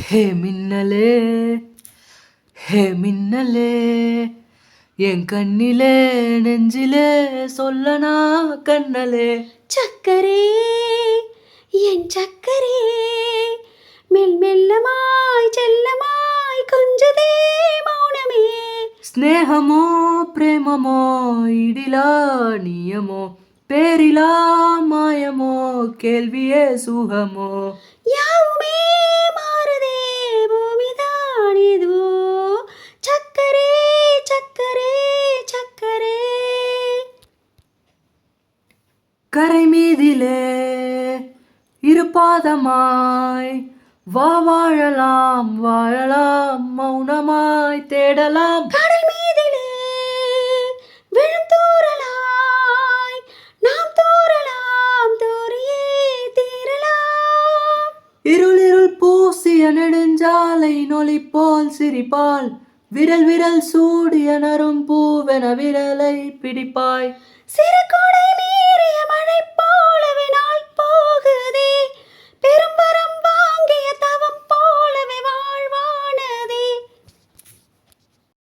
ஹே மின்னலே ஹே மின்னலே என் கண்ணிலே நெஞ்சிலே சொல்லனா கண்ணலே சக்கரே என் சக்கரே மெல் மெல்லமாய் செல்லமாய் கொஞ்சதே மௌனமே ஸ்நேகமோ பிரேமமோ இடிலா நியமோ பேரிலா மாயமோ கேள்வியே சுகமோ யாவுமே மாறுதே பூமிதான் இதுவோ சக்கரே சக்கரே சக்கரே கரை மீதிலே இருபாதமாய் வா வாழலாம் வாழலாம் மௌனமாய் தேடலாம் கடல் மீதிலே விழும் தூறலாய் நாம் தூறலாம் தூரியே தீரலாம் இருள் பூசிய நெடுஞ்சாலை நொலி போல் சிரிப்பால் விரல் விரல் சூடிய நரும் பூவென விரலை பிடிப்பாய் சிறு கூட